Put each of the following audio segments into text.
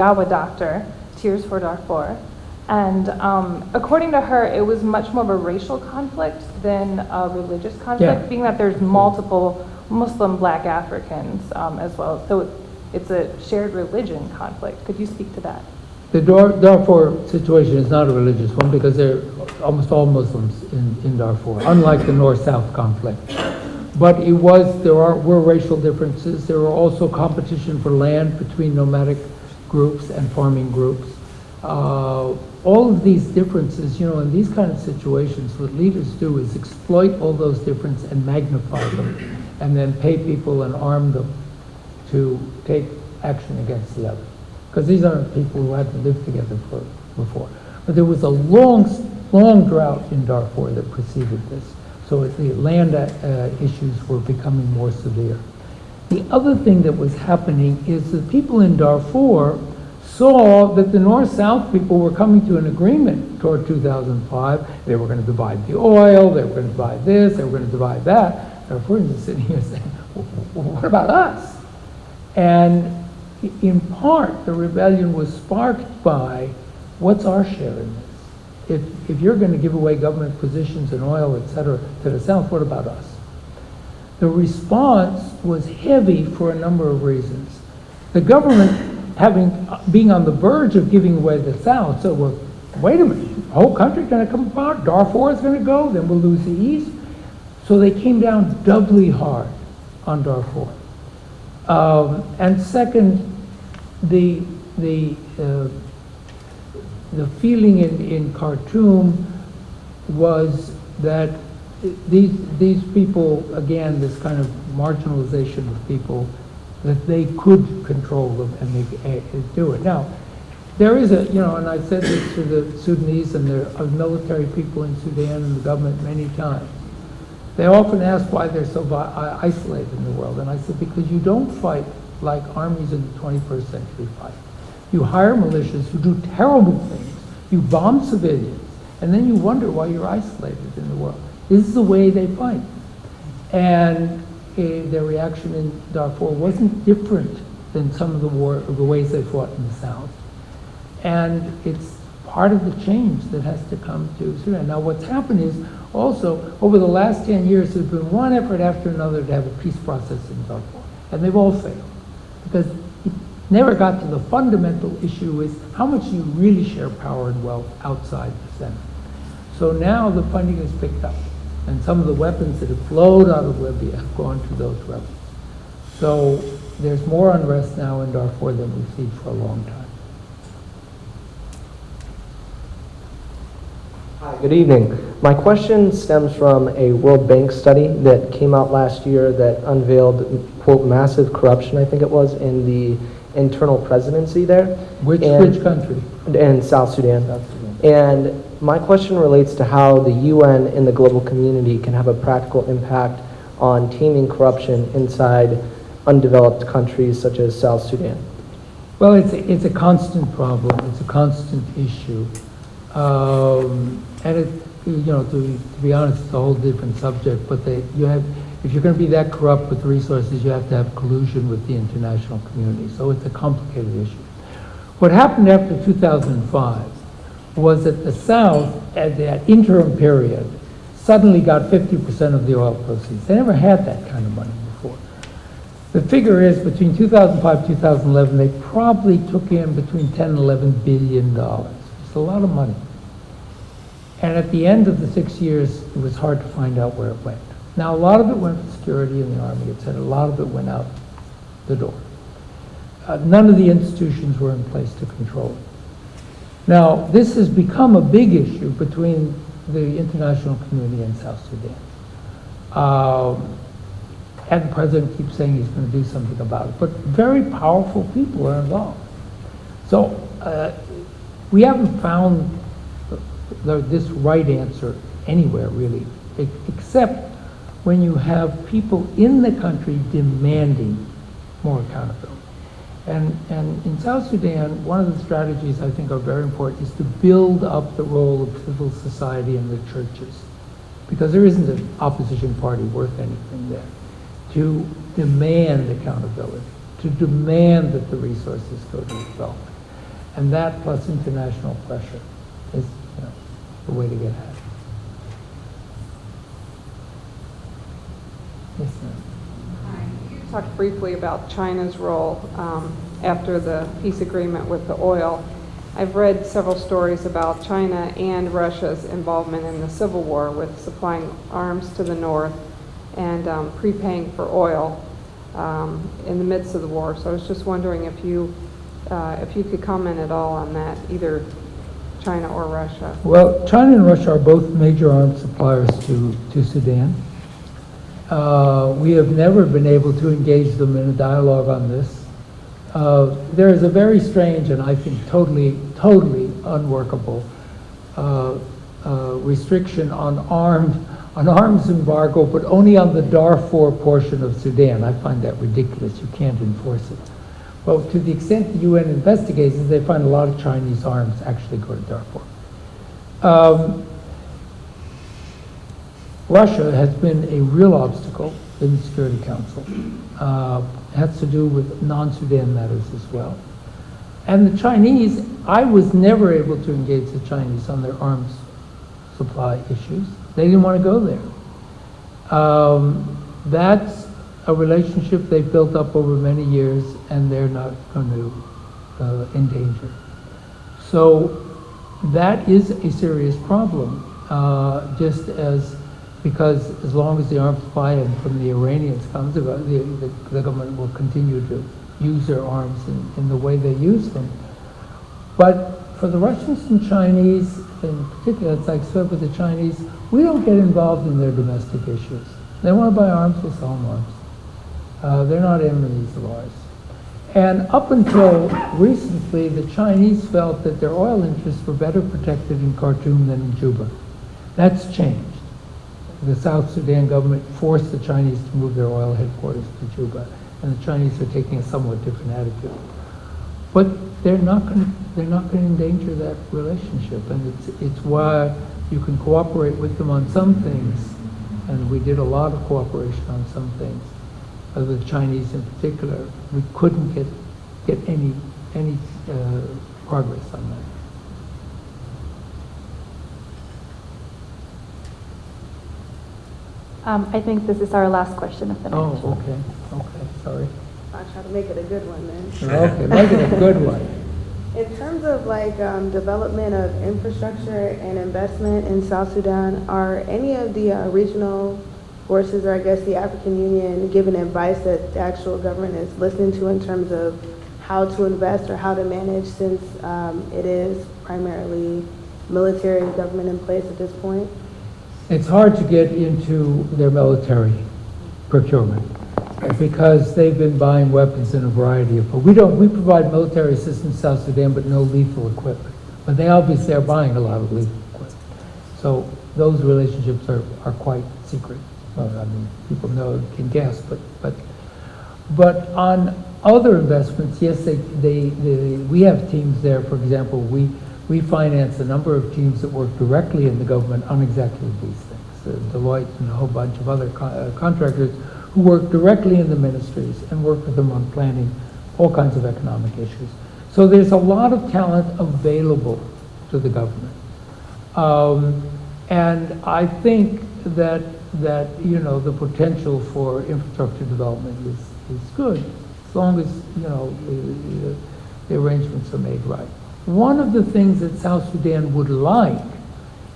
Yawa doctor, Tears for Darfur. And according to her, it was much more of a racial conflict than a religious conflict, being that there's multiple Muslim Black Africans as well. So it's a shared religion conflict. Could you speak to that? The Darfur situation is not a religious one because they're almost all Muslims in Darfur, unlike the North-South conflict. But there were racial differences. There were also competition for land between nomadic groups and farming groups. All of these differences, in these kind of situations, what leaders do is exploit all those differences and magnify them, and then pay people and arm them to take action against the other. Because these aren't people who had to live together before. But there was a long drought in Darfur that preceded this. So the land issues were becoming more severe. The other thing that was happening is the people in Darfur saw that the North-South people were coming to an agreement toward 2005. They were going to divide the oil, they were going to divide this, they were going to divide that. Darfurians are sitting here saying, well, what about us? And in part, the rebellion was sparked by, what's our share in this? If you're going to give away government positions and oil, et cetera, to the South, what about us? The response was heavy for a number of reasons. The government, being on the verge of giving away the South, said, well, wait a minute, the whole country's going to come apart, Darfur is going to go, then we'll lose the East. So they came down doubly hard on Darfur. And second, the feeling in Khartoum was that these people, again, this kind of marginalization of people, that they could control them and they do it. Now, there is and I said this to the Sudanese and the military people in Sudan and the government many times. They often ask why they're so isolated in the world. And I said, because you don't fight like armies in the 21st century fight. You hire militias who do terrible things. You bomb civilians. And then you wonder why you're isolated in the world. This is the way they fight. And their reaction in Darfur wasn't different than some of the ways they fought in the South. And it's part of the change that has to come to Sudan. Now what's happened is also, over the last 10 years, there's been one effort after another to have a peace process in Darfur. And they've all failed. Because it never got to the fundamental issue is how much do you really share power and wealth outside the center. So now the funding is picked up. And some of the weapons that have flowed out of Libya have gone to those rebels. So there's more unrest now in Darfur than we've seen for a long time. Hi, good evening. My question stems from a World Bank study that came out last year that unveiled, quote, massive corruption, I think it was, in the internal presidency there. Which country? In South Sudan. South Sudan. And my question relates to how the UN and the global community can have a practical impact on taming corruption inside undeveloped countries such as South Sudan. Well, it's a constant problem. It's a constant issue. And to be honest, it's a whole different subject, but if you're going to be that corrupt with resources, you have to have collusion with the international community. So it's a complicated issue. What happened after 2005 was that the South, at that interim period, suddenly got 50% of the oil proceeds. They never had that kind of money before. The figure is between 2005 and 2011, they probably took in between 10 and 11 billion dollars. It's a lot of money. And at the end of the 6 years, it was hard to find out where it went. Now, a lot of it went for security in the army, et cetera. A lot of it went out the door. None of the institutions were in place to control it. Now, this has become a big issue between the international community and South Sudan. And the president keeps saying he's going to do something about it. But very powerful people are involved. So we haven't found this right answer anywhere, really, except when you have people in the country demanding more accountability. And in South Sudan, one of the strategies I think are very important is to build up the role of civil society and the churches, because there isn't an opposition party worth anything there, to demand accountability, to demand that the resources go to development. And that plus international pressure is, the way to get at it. Yes, ma'am. You talked briefly about China's role after the peace agreement with the oil. I've read several stories about China and Russia's involvement in the Civil War with supplying arms to the North and prepaying for oil in the midst of the war. So I was just wondering if you could comment at all on that, either China or Russia. Well, China and Russia are both major arms suppliers to Sudan. We have never been able to engage them in a dialogue on this. There is a very strange and I think totally unworkable restriction on arms embargo, but only on the Darfur portion of Sudan. I find that ridiculous. You can't enforce it. Well, to the extent the UN investigates it, they find a lot of Chinese arms actually go to Darfur. Russia has been a real obstacle in the Security Council. Has to do with non-Sudan matters as well. And the Chinese, I was never able to engage the Chinese on their arms supply issues. They didn't want to go there. That's a relationship they've built up over many years, and they're not going to endanger. So that is a serious problem, just as because as long as the arms supply from the Iranians comes, the government will continue to use their arms in the way they use them. But for the Russians and Chinese, in particular, it's like so with the Chinese, we don't get involved in their domestic issues. They want to buy arms, we'll sell them arms. They're not enemies of ours. And up until recently, the Chinese felt that their oil interests were better protected in Khartoum than in Juba. That's changed. The South Sudan government forced the Chinese to move their oil headquarters to Juba, and the Chinese are taking a somewhat different attitude. But they're not going to endanger that relationship, and it's why you can cooperate with them on some things, and we did a lot of cooperation on some things. With the Chinese in particular, we couldn't get any progress on that. I think this is our last question of the night. Oh, okay, sorry. I'll try to make it a good one then. Okay, make it a good one. In terms of development of infrastructure and investment in South Sudan, are any of the regional forces, or I guess the African Union, giving advice that the actual government is listening to in terms of how to invest or how to manage, since it is primarily military government in place at this point? It's hard to get into their military procurement because they've been buying weapons in a variety of, we provide military assistance to South Sudan, but no lethal equipment. But they obviously are buying a lot of lethal equipment. So those relationships are quite secret. Well, I mean, people know, can guess, but on other investments, yes, we have teams there. For example, we finance a number of teams that work directly in the government on exactly these things. Deloitte and a whole bunch of other contractors who work directly in the ministries and work with them on planning all kinds of economic issues. So there's a lot of talent available to the government. And I think that the potential for infrastructure development is good, as long as the arrangements are made right. One of the things that South Sudan would like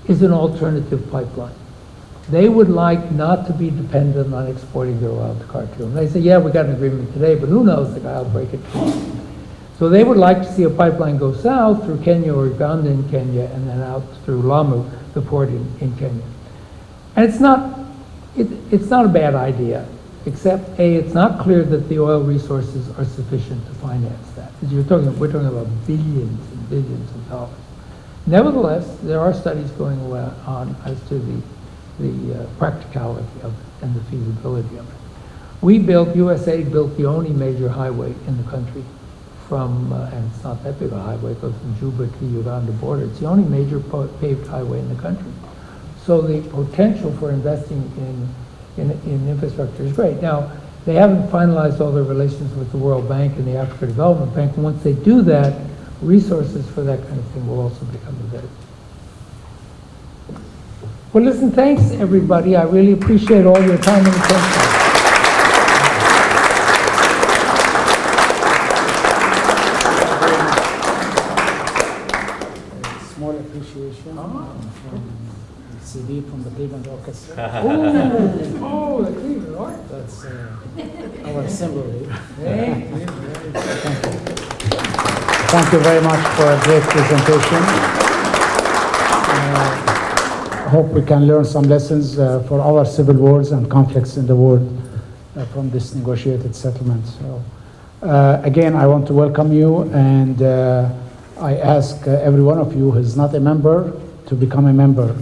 is an alternative pipeline. They would like not to be dependent on exporting their oil to Khartoum. They say, yeah, we got an agreement today, but who knows, the guy will break it tomorrow. So they would like to see a pipeline go south through Kenya or Uganda in Kenya, and then out through Lamu, the port in Kenya. And it's not a bad idea, except it's not clear that the oil resources are sufficient to finance that. As we're talking about billions and billions of dollars. Nevertheless, there are studies going on as to the practicality of it and the feasibility of it. USA built the only major highway in the country and it's not that big a highway, it goes from Juba to the Uganda border. It's the only major paved highway in the country. So the potential for investing in infrastructure is great. Now, they haven't finalized all their relations with the World Bank and the African Development Bank, and once they do that, resources for that kind of thing will also become available. Well, listen, thanks, everybody. I really appreciate all your time and attention. Small appreciation from the CD from the Cleveland Orchestra. Oh, the Cleveland Orchestra. That's our symbol here. Thank you very much for a great presentation. I hope we can learn some lessons for our civil wars and conflicts in the world from this negotiated settlement. So, again, I want to welcome you, and I ask every one of you who is not a member to become a member.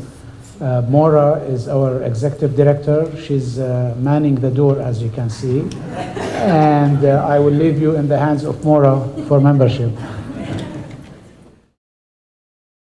Maura is our executive director. She's manning the door, as you can see. And I will leave you in the hands of Maura for membership.